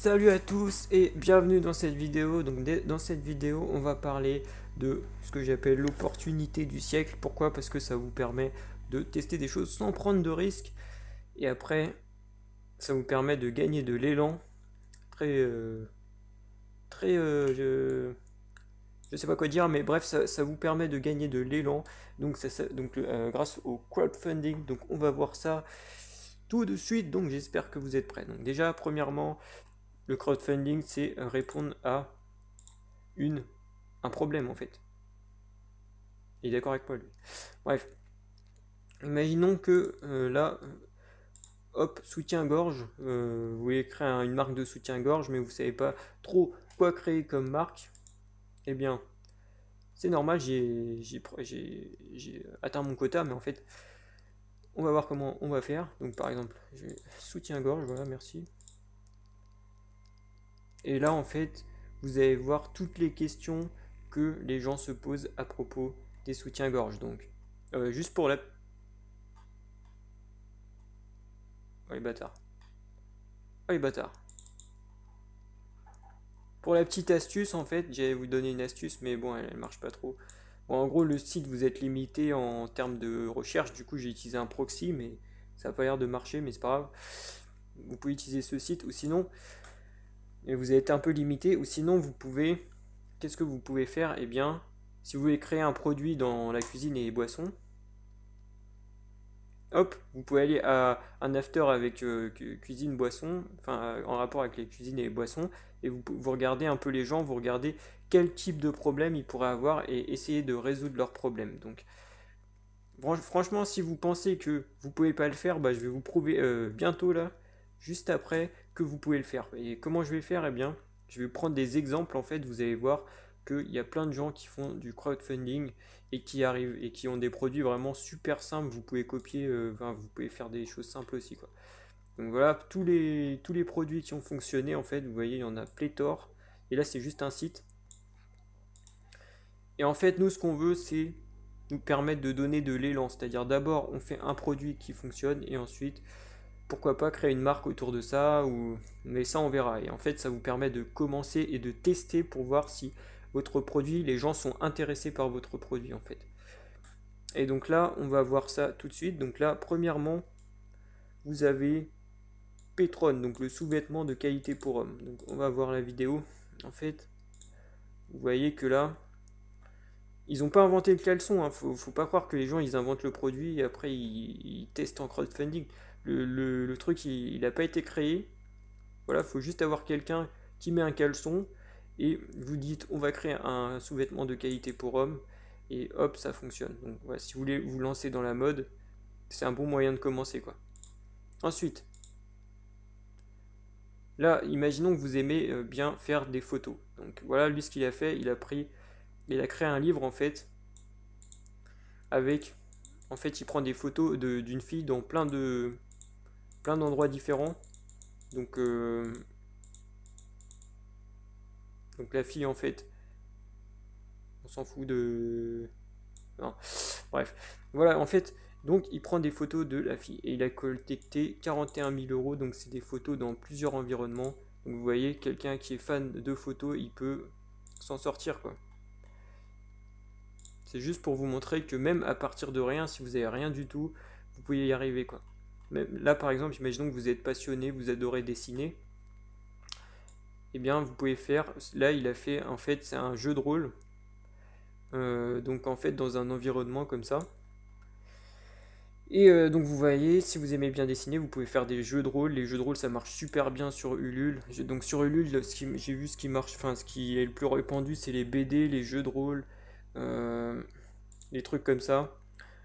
Salut à tous et bienvenue dans cette vidéo. Donc dans cette vidéo, on va parler de ce que j'appelle l'opportunité du siècle. Pourquoi? Parce que ça vous permet de tester des choses sans prendre de risques. Et après, ça vous permet de gagner de l'élan. Très, très, je sais pas quoi dire, mais bref, ça vous permet de gagner de l'élan. Donc, grâce au crowdfunding. Donc, on va voir ça tout de suite. Donc, j'espère que vous êtes prêts. Donc, déjà, premièrement, le crowdfunding, c'est répondre à une, un problème en fait. Il est d'accord avec moi lui. Bref, imaginons que là, hop, soutien-gorge, vous voulez créer une marque de soutien-gorge, mais vous savez pas trop quoi créer comme marque. Eh bien, c'est normal, j'ai atteint mon quota, mais en fait, on va voir comment on va faire. Donc par exemple, soutien-gorge, voilà, merci. Et là, en fait, vous allez voir toutes les questions que les gens se posent à propos des soutiens-gorge. Donc, juste pour la... Oh les bâtards. Oh les bâtards. Pour la petite astuce, en fait, j'allais vous donner une astuce, mais bon, elle marche pas trop. Bon, en gros, le site, vous êtes limité en termes de recherche. Du coup, j'ai utilisé un proxy, mais ça n'a pas l'air de marcher, mais c'est pas grave. Vous pouvez utiliser ce site, ou sinon, et vous avez été un peu limité, ou sinon, vous pouvez... Qu'est-ce que vous pouvez faire? Eh bien, si vous voulez créer un produit dans la cuisine et les boissons, hop, vous pouvez aller à un after avec cuisine boisson, enfin en rapport avec les cuisines et les boissons, et vous regardez un peu les gens, vous regardez quel type de problème ils pourraient avoir et essayer de résoudre leurs problèmes. Donc franchement, si vous pensez que vous pouvez pas le faire, bah, je vais vous prouver bientôt là, juste après, que vous pouvez le faire. Et comment je vais faire? Eh bien, je vais prendre des exemples en fait, vous allez voir qu'il y a plein de gens qui font du crowdfunding et qui arrivent et qui ont des produits vraiment super simples. Vous pouvez copier, enfin, vous pouvez faire des choses simples aussi quoi. Donc voilà, tous les produits qui ont fonctionné en fait, vous voyez, il y en a pléthore. Et là, c'est juste un site. Et en fait, nous, ce qu'on veut, c'est nous permettre de donner de l'élan. C'est-à-dire d'abord, on fait un produit qui fonctionne et ensuite, pourquoi pas créer une marque autour de ça ou... Mais ça, on verra. Et en fait, ça vous permet de commencer et de tester pour voir si votre produit, les gens sont intéressés par votre produit en fait. Et donc là, on va voir ça tout de suite. Donc là, premièrement, vous avez Petron, donc le sous-vêtement de qualité pour homme. Donc on va voir la vidéo. En fait, vous voyez que là, ils n'ont pas inventé le caleçon, hein. Faut pas croire que les gens ils inventent le produit et après ils testent en crowdfunding. Le truc il n'a pas été créé. Voilà, faut juste avoir quelqu'un qui met un caleçon et vous dites on va créer un sous-vêtement de qualité pour homme et hop ça fonctionne. Donc voilà, si vous voulez vous lancer dans la mode, c'est un bon moyen de commencer quoi. Ensuite, là imaginons que vous aimez bien faire des photos. Donc voilà lui ce qu'il a fait, il a créé un livre en fait avec en fait, il prend des photos d'une fille dans plein d'endroits différents. Donc, euh, donc la fille, en fait, on s'en fout de... Non. Bref. Voilà, en fait, donc il prend des photos de la fille. Et il a collecté 41 000 euros. Donc c'est des photos dans plusieurs environnements. Donc vous voyez, quelqu'un qui est fan de photos, il peut s'en sortir, quoi. C'est juste pour vous montrer que même à partir de rien, si vous avez rien du tout, vous pouvez y arriver, quoi. Même là, par exemple, imaginons que vous êtes passionné, vous adorez dessiner. Eh bien, vous pouvez faire. Là, il a fait. En fait, c'est un jeu de rôle. Donc, en fait, dans un environnement comme ça. Et donc, vous voyez, si vous aimez bien dessiner, vous pouvez faire des jeux de rôle. Les jeux de rôle, ça marche super bien sur Ulule. Donc, sur Ulule, j'ai vu ce qui marche. Enfin, ce qui est le plus répandu, c'est les BD, les jeux de rôle, euh, les trucs comme ça.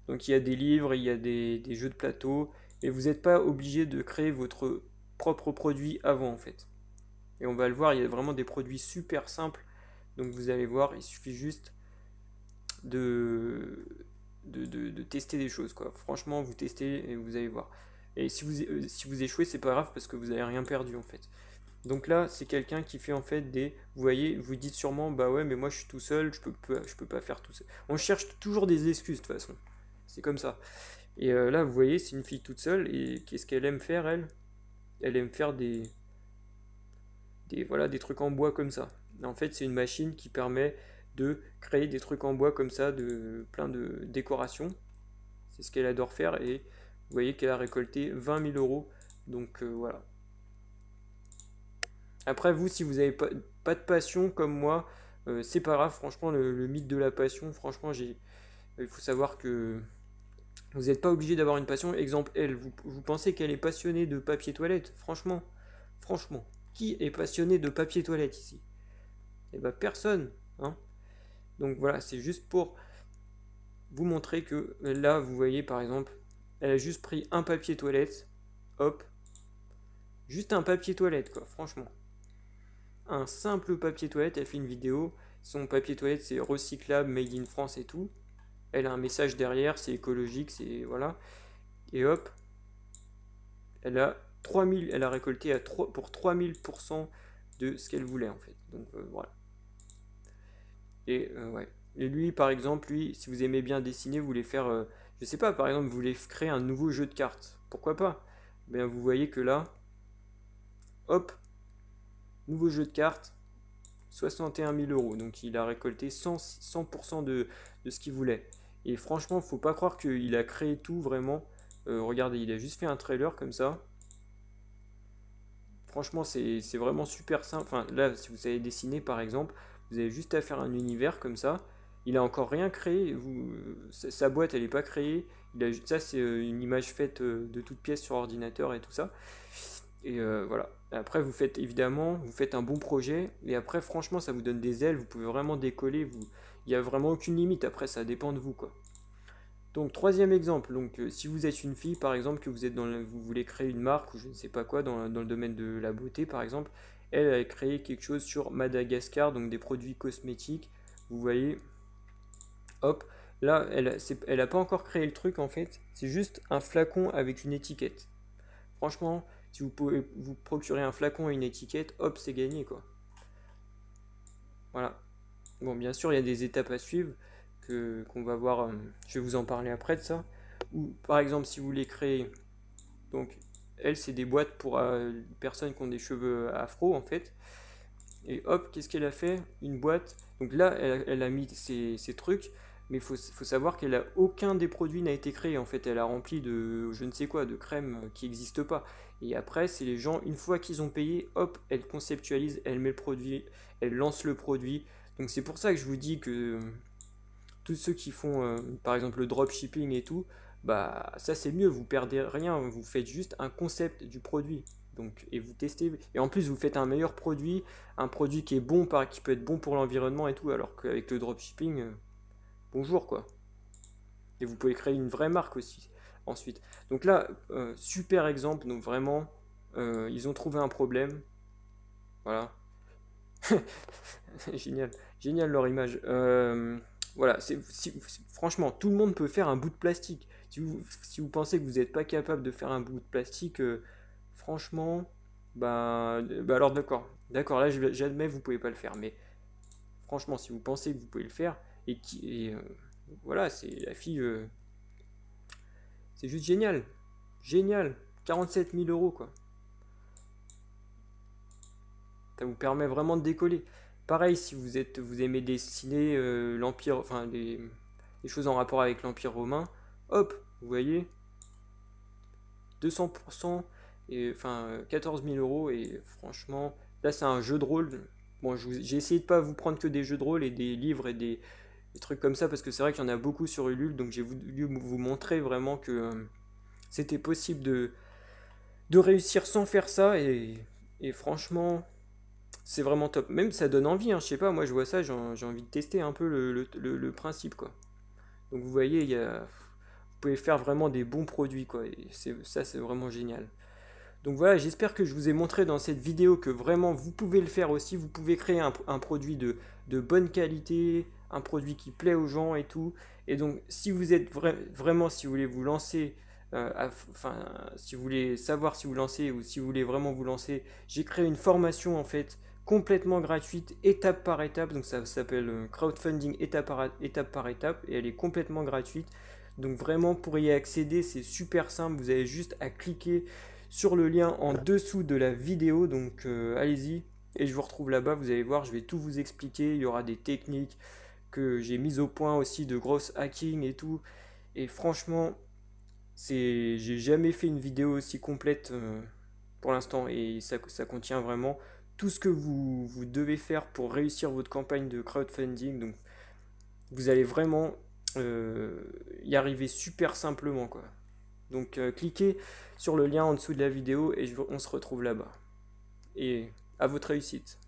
Donc, il y a des livres, il y a des jeux de plateau. Et vous n'êtes pas obligé de créer votre propre produit avant, en fait. Et on va le voir, il y a vraiment des produits super simples. Donc vous allez voir, il suffit juste de, de tester des choses, quoi. Franchement, vous testez et vous allez voir. Et si vous échouez, c'est pas grave parce que vous n'avez rien perdu en fait. Donc là, c'est quelqu'un qui fait en fait des... Vous voyez, vous dites sûrement, bah ouais, mais moi je suis tout seul, je peux pas faire tout seul. On cherche toujours des excuses de toute façon. C'est comme ça. Et là, vous voyez, c'est une fille toute seule. Et qu'est-ce qu'elle aime faire, elle? Elle aime faire voilà, des trucs en bois comme ça. En fait, c'est une machine qui permet de créer des trucs en bois comme ça, de plein de décorations. C'est ce qu'elle adore faire et vous voyez qu'elle a récolté 20 000 euros. Donc voilà. Après, vous, si vous n'avez pas de passion comme moi, c'est pas grave. Franchement, le mythe de la passion, franchement, il faut savoir que vous n'êtes pas obligé d'avoir une passion. Exemple, elle, vous pensez qu'elle est passionnée de papier toilette? Franchement, qui est passionné de papier toilette ici? Eh ben personne, hein. Donc voilà, c'est juste pour vous montrer que là, vous voyez par exemple, elle a juste pris un papier toilette, hop, juste un papier toilette quoi, franchement. Un simple papier toilette, elle fait une vidéo, son papier toilette c'est recyclable, made in France et tout. Elle a un message derrière, c'est écologique, c'est voilà. Et hop, elle a 3000, elle a récolté pour 3000% de ce qu'elle voulait en fait. Donc voilà. Et ouais. Et lui, par exemple, lui, si vous aimez bien dessiner, vous voulez faire, je sais pas, par exemple, vous voulez créer un nouveau jeu de cartes. Pourquoi pas? Bien, vous voyez que là, hop, nouveau jeu de cartes, 61 000 euros. Donc il a récolté 100% de ce qu'il voulait. Et franchement, faut pas croire qu'il a créé tout vraiment. Regardez, il a juste fait un trailer comme ça. Franchement, c'est vraiment super simple. Enfin, là, si vous savez dessiner, par exemple, vous avez juste à faire un univers comme ça. Il a encore rien créé. Sa boîte, elle n'est pas créée. Ça, c'est une image faite de toutes pièces sur ordinateur et tout ça. Et voilà. Après, vous faites évidemment, vous faites un bon projet. Et après, franchement, ça vous donne des ailes. Vous pouvez vraiment décoller. Il n'y a vraiment aucune limite. Après, ça dépend de vous, quoi. Donc troisième exemple, donc si vous êtes une fille par exemple, que vous êtes vous voulez créer une marque ou je ne sais pas quoi dans le domaine de la beauté par exemple, elle a créé quelque chose sur Madagascar, donc des produits cosmétiques. Vous voyez, hop, là elle a pas encore créé le truc en fait, c'est juste un flacon avec une étiquette. Franchement, si vous pouvez vous procurer un flacon et une étiquette, hop, c'est gagné quoi. Voilà. Bon, bien sûr, il y a des étapes à suivre qu'on va voir. Je vais vous en parler après de ça. Ou par exemple, si vous voulez créer, donc elle, c'est des boîtes pour personnes qui ont des cheveux afro en fait. Et hop, qu'est-ce qu'elle a fait? Une boîte. Donc là, elle a mis ses trucs, mais faut savoir qu'elle a aucun des produits n'a été créé. En fait, elle a rempli de je ne sais quoi, de crème qui n'existe pas. Et après, c'est les gens, une fois qu'ils ont payé, hop, elle conceptualise, elle met le produit, elle lance le produit. Donc c'est pour ça que je vous dis que tous ceux qui font par exemple le dropshipping et tout, bah ça c'est mieux, vous perdez rien, vous faites juste un concept du produit. Donc, et vous testez, et en plus vous faites un meilleur produit, un produit qui est bon, qui peut être bon pour l'environnement et tout, alors qu'avec le dropshipping, bonjour quoi. Et vous pouvez créer une vraie marque aussi ensuite. Donc là, super exemple, donc vraiment, ils ont trouvé un problème, voilà. Génial, génial leur image. Voilà, franchement, tout le monde peut faire un bout de plastique. Si vous pensez que vous n'êtes pas capable de faire un bout de plastique, franchement, bah alors d'accord, là j'admets vous pouvez pas le faire, mais franchement, si vous pensez que vous pouvez le faire, voilà, c'est la fille, c'est juste génial, génial, 47 000 euros quoi. Ça vous permet vraiment de décoller. Pareil, si vous aimez dessiner l'Empire, enfin des choses en rapport avec l'Empire romain, hop, vous voyez, 200%, et, enfin 14 000 euros, et franchement, là c'est un jeu de rôle. Bon, j'ai essayé de pas vous prendre que des jeux de rôle et des livres et des trucs comme ça, parce que c'est vrai qu'il y en a beaucoup sur Ulule, donc j'ai voulu vous montrer vraiment que c'était possible de réussir sans faire ça, et franchement, c'est vraiment top. Même ça donne envie, hein, je sais pas, moi je vois ça, j'ai envie de tester un peu le principe, quoi. Donc vous voyez, vous pouvez faire vraiment des bons produits, quoi. Et ça, c'est vraiment génial. Donc voilà, j'espère que je vous ai montré dans cette vidéo que vraiment vous pouvez le faire aussi. Vous pouvez créer un produit de bonne qualité, un produit qui plaît aux gens et tout. Et donc si vous êtes vraiment, si vous voulez vous lancer, enfin, si vous voulez savoir si vous lancez ou si vous voulez vraiment vous lancer, j'ai créé une formation en fait complètement gratuite, étape par étape. Donc ça s'appelle crowdfunding étape par étape et elle est complètement gratuite. Donc vraiment pour y accéder, c'est super simple. Vous avez juste à cliquer sur le lien en dessous de la vidéo. Donc allez-y, et je vous retrouve là-bas. Vous allez voir, je vais tout vous expliquer. Il y aura des techniques que j'ai mises au point aussi, de grosses hacking et tout. Et franchement, j'ai jamais fait une vidéo aussi complète pour l'instant, et ça contient vraiment tout ce que vous devez faire pour réussir votre campagne de crowdfunding. Donc vous allez vraiment euh, y arriver super simplement, quoi. Donc cliquez sur le lien en dessous de la vidéo et on se retrouve là-bas. Et à votre réussite.